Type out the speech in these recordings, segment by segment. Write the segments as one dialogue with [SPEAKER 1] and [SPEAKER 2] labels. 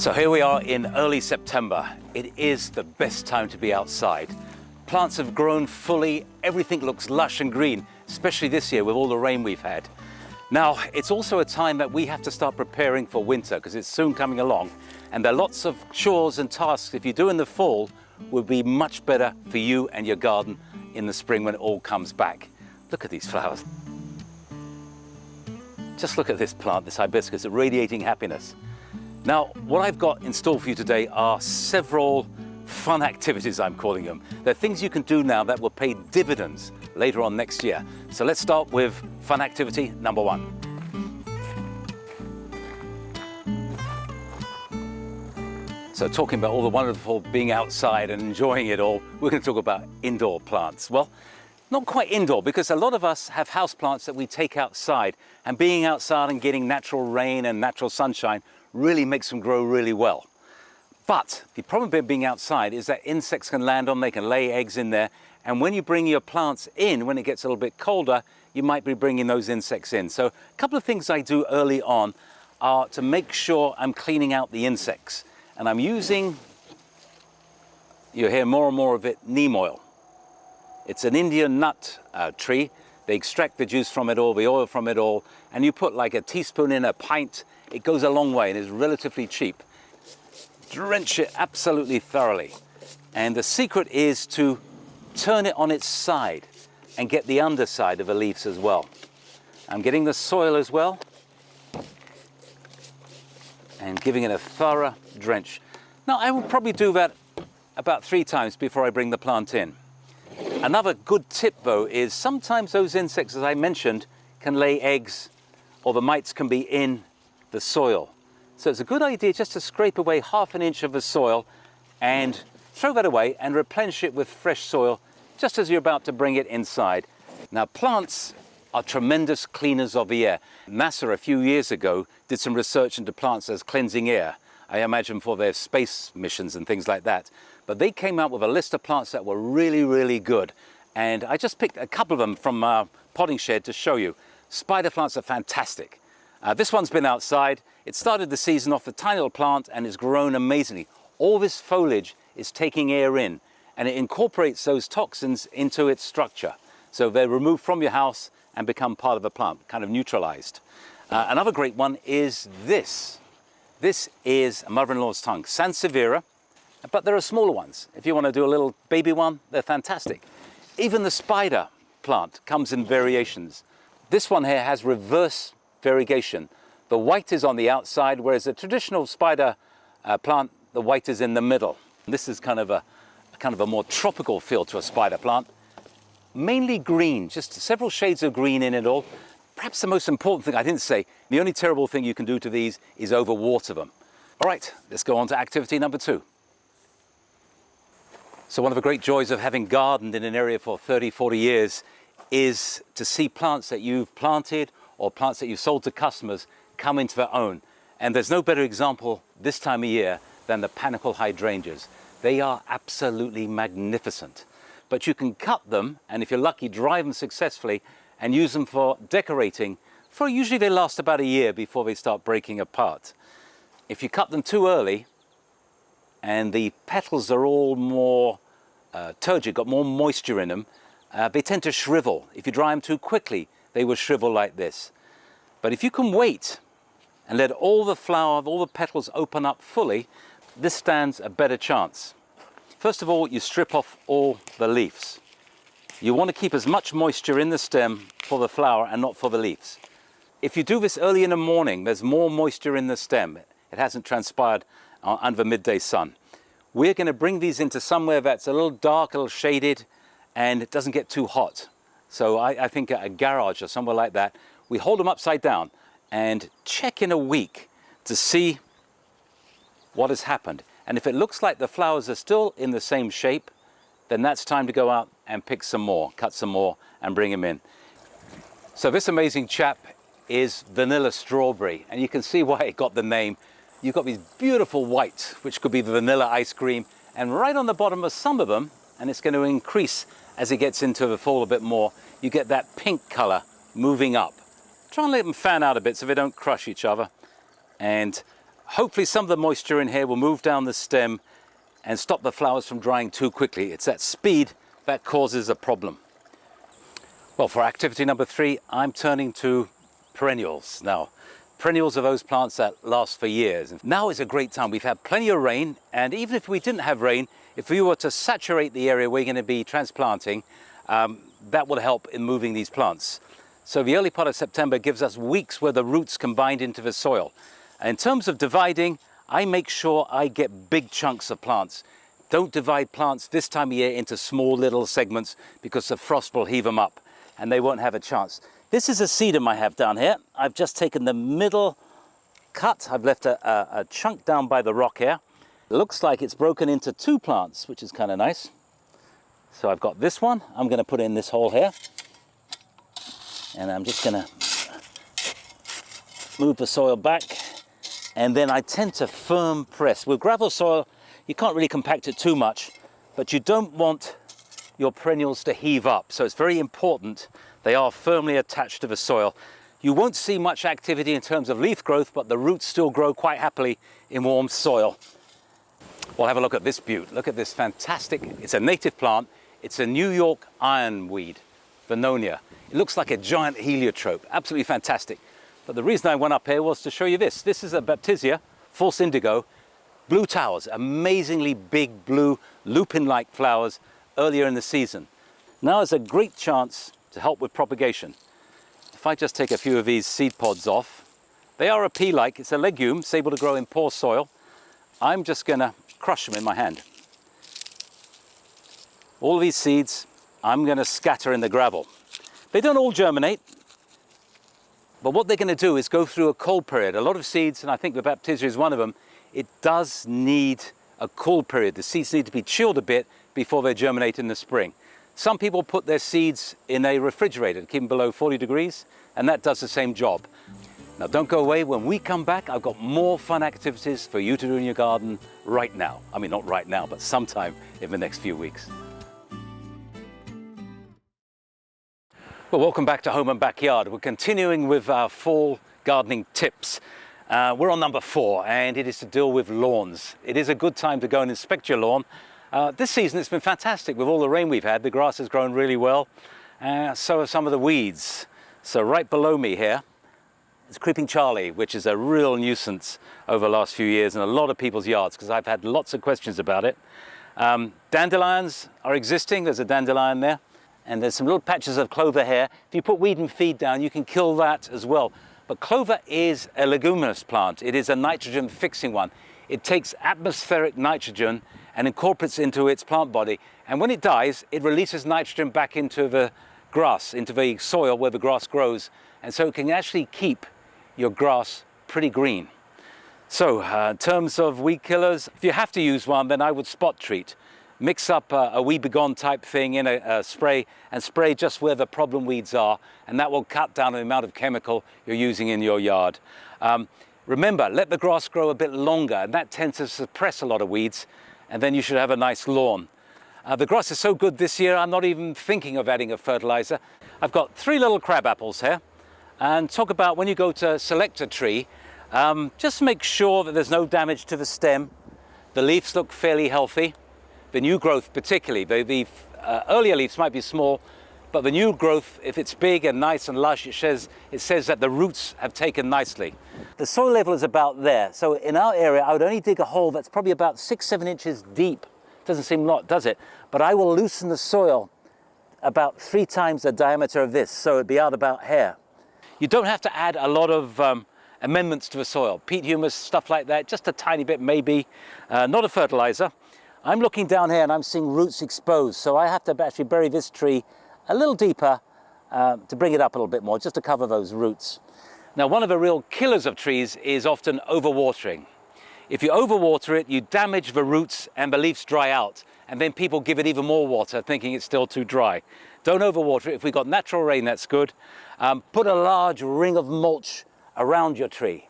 [SPEAKER 1] So here we are in early September. It is the best time to be outside. Plants have grown fully, everything looks lush and green, especially this year with all the rain we've had. Now, it's also a time that we have to start preparing for winter because it's soon coming along, and there are lots of chores and tasks if you do in the fall will be much better for you and your garden in the spring when it all comes back. Look at these flowers. Just look at this plant, this hibiscus, radiating happiness. Now, what I've got in store for you today are several fun activities, I'm calling them. They're things you can do now that will pay dividends later on next year. So let's start with fun activity number one. So talking about all the wonderful being outside and enjoying it all, we're going to talk about indoor plants. Well, not quite indoor, because a lot of us have house plants that we take outside, and being outside and getting natural rain and natural sunshine really makes them grow really well. But the problem with being outside is that insects can land on, they can lay eggs in there, and when you bring your plants in, when it gets a little bit colder, you might be bringing those insects in. So a couple of things I do early on are to make sure I'm cleaning out the insects. And I'm using, you hear more and more of it, neem oil. It's an Indian nut tree. They extract the juice from it all, the oil from it all, and you put like a teaspoon in a pint. It goes a long way and is relatively cheap. Drench it absolutely thoroughly. And the secret is to turn it on its side and get the underside of the leaves as well. I'm getting the soil as well and giving it a thorough drench. Now, I will probably do that about 3 times before I bring the plant in. Another good tip though is sometimes those insects, as I mentioned, can lay eggs, or the mites can be in the soil. So it's a good idea just to scrape away 1/2 inch of the soil and throw that away and replenish it with fresh soil just as you're about to bring it inside. Now, plants are tremendous cleaners of the air. NASA a few years ago did some research into plants as cleansing air. I imagine for their space missions and things like that. But they came out with a list of plants that were really, really good. And I just picked a couple of them from our potting shed to show you. Spider plants are fantastic. This one's been outside. It started the season off a tiny little plant and it's grown amazingly. All this foliage is taking air in and it incorporates those toxins into its structure. So they're removed from your house and become part of the plant, kind of neutralized. Another great one is this. This is a mother-in-law's tongue, Sansevieria, but there are smaller ones. If you want to do a little baby one, they're fantastic. Even the spider plant comes in variations. This one here has reverse variegation. The white is on the outside, whereas the traditional spider plant, the white is in the middle. This is kind of a more tropical feel to a spider plant. Mainly green, just several shades of green in it all. Perhaps the most important thing I didn't say, the only terrible thing you can do to these is overwater them. All right, let's go on to activity number 2. So one of the great joys of having gardened in an area for 30, 40 years is to see plants that you've planted or plants that you've sold to customers come into their own. And there's no better example this time of year than the panicle hydrangeas. They are absolutely magnificent. But you can cut them, and if you're lucky, dry them successfully and use them for decorating. Usually they last about a year before they start breaking apart. If you cut them too early and the petals are all more turgid, got more moisture in them, they tend to shrivel. If you dry them too quickly, they will shrivel like this. But if you can wait and let all the flower, all the petals open up fully, this stands a better chance. First of all, you strip off all the leaves. You want to keep as much moisture in the stem for the flower and not for the leaves. If you do this early in the morning, there's more moisture in the stem. It hasn't transpired under the midday sun. We're going to bring these into somewhere that's a little dark, a little shaded, and it doesn't get too hot. So I think a garage or somewhere like that, we hold them upside down and check in a week to see what has happened. And if it looks like the flowers are still in the same shape, then that's time to go out and pick some more, cut some more and bring them in. So this amazing chap is vanilla strawberry, and you can see why it got the name. You've got these beautiful white, which could be the vanilla ice cream, and right on the bottom of some of them, and it's going to increase as it gets into the fall a bit more, you get that pink color moving up. Try and let them fan out a bit so they don't crush each other. And Hopefully some of the moisture in here will move down the stem and stop the flowers from drying too quickly. It's that speed that causes a problem. Well, for activity number 3, I'm turning to perennials. Now, perennials are those plants that last for years. Now is a great time. We've had plenty of rain, and even if we didn't have rain, if we were to saturate the area we're going to be transplanting, that will help in moving these plants. So the early part of September gives us weeks where the roots combine into the soil. In terms of dividing, I make sure I get big chunks of plants. Don't divide plants this time of year into small little segments because the frost will heave them up and they won't have a chance. This is a sedum I have down here. I've just taken the middle cut. I've left a chunk down by the rock here. It looks like it's broken into 2 plants, which is kind of nice. So I've got this one. I'm going to put in this hole here. And I'm just going to move the soil back. And then I tend to firm press. With gravel soil, you can't really compact it too much, but you don't want your perennials to heave up. So it's very important they are firmly attached to the soil. You won't see much activity in terms of leaf growth, but the roots still grow quite happily in warm soil. Well, have a look at this beaut. Look at this fantastic, it's a native plant. It's a New York ironweed, Vernonia. It looks like a giant heliotrope, absolutely fantastic. But the reason I went up here was to show you this. This is a Baptisia, false indigo, blue towers, amazingly big blue lupin-like flowers earlier in the season. Now is a great chance to help with propagation. If I just take a few of these seed pods off, they are a pea-like, it's a legume, it's able to grow in poor soil. I'm just gonna crush them in my hand. All of these seeds, I'm gonna scatter in the gravel. They don't all germinate, but what they're gonna do is go through a cold period. A lot of seeds, and I think the Baptisia is one of them, it does need a cool period. The seeds need to be chilled a bit before they germinate in the spring. Some people put their seeds in a refrigerator to keep them below 40 degrees, and that does the same job. Now don't go away. When we come back, I've got more fun activities for you to do in your garden right now. I mean, not right now, but sometime in the next few weeks. Well, welcome back to Home and Backyard. We're continuing with our fall gardening tips. We're on number 4, and it is to deal with lawns. It is a good time to go and inspect your lawn. This season it's been fantastic with all the rain we've had. The grass has grown really well, so have some of the weeds. So right below me here is Creeping Charlie, which is a real nuisance over the last few years in a lot of people's yards because I've had lots of questions about it. Dandelions are existing. There's a dandelion there, and there's some little patches of clover here. If you put weed and feed down, you can kill that as well. But clover is a leguminous plant. It is a nitrogen fixing one. It takes atmospheric nitrogen and incorporates into its plant body. And when it dies, it releases nitrogen back into the grass, into the soil where the grass grows. And so it can actually keep your grass pretty green. So in terms of weed killers, if you have to use one, then I would spot treat. Mix up a Weed B Gon type thing in a spray and spray just where the problem weeds are, and that will cut down the amount of chemical you're using in your yard. Remember, let the grass grow a bit longer, and that tends to suppress a lot of weeds, and then you should have a nice lawn. The grass is so good this year, I'm not even thinking of adding a fertilizer. I've got 3 little crab apples here, and talk about when you go to select a tree, just make sure that there's no damage to the stem. The leaves look fairly healthy. The new growth particularly, the earlier leaves might be small, but the new growth, if it's big and nice and lush, it says that the roots have taken nicely. The soil level is about there. So in our area, I would only dig a hole that's probably about 6-7 inches deep. Doesn't seem a lot, does it? But I will loosen the soil about 3 times the diameter of this, so it'd be out about here. You don't have to add a lot of amendments to the soil. Peat humus, stuff like that, just a tiny bit maybe, not a fertilizer. I'm looking down here and I'm seeing roots exposed, so I have to actually bury this tree a little deeper to bring it up a little bit more, just to cover those roots. Now, one of the real killers of trees is often overwatering. If you overwater it, you damage the roots and the leaves dry out, and then people give it even more water, thinking it's still too dry. Don't overwater it. If we've got natural rain, that's good. Put a large ring of mulch around your tree.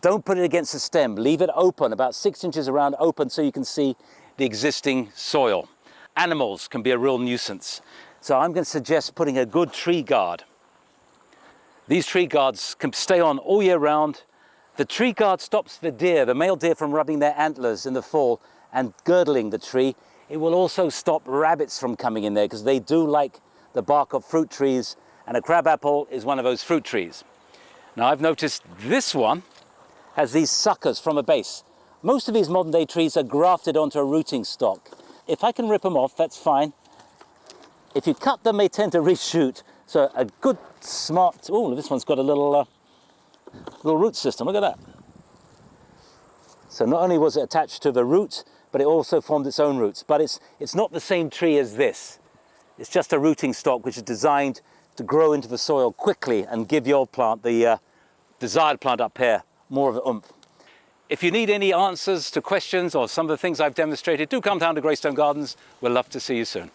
[SPEAKER 1] Don't put it against the stem. Leave it open, about 6 inches around open, so you can see the existing soil. Animals can be a real nuisance. So I'm going to suggest putting a good tree guard. These tree guards can stay on all year round. The tree guard stops the deer, the male deer, from rubbing their antlers in the fall and girdling the tree. It will also stop rabbits from coming in there because they do like the bark of fruit trees, and a crabapple is one of those fruit trees. Now I've noticed this one has these suckers from a base. Most of these modern day trees are grafted onto a rooting stock. If I can rip them off, that's fine. If you cut them, they tend to reshoot. So a good, smart, oh, this one's got a little root system, look at that. So not only was it attached to the root, but it also formed its own roots. But it's not the same tree as this. It's just a rooting stock which is designed to grow into the soil quickly and give your plant, the desired plant up here, more of an oomph. If you need any answers to questions or some of the things I've demonstrated, do come down to Greystone Gardens. We'll love to see you soon.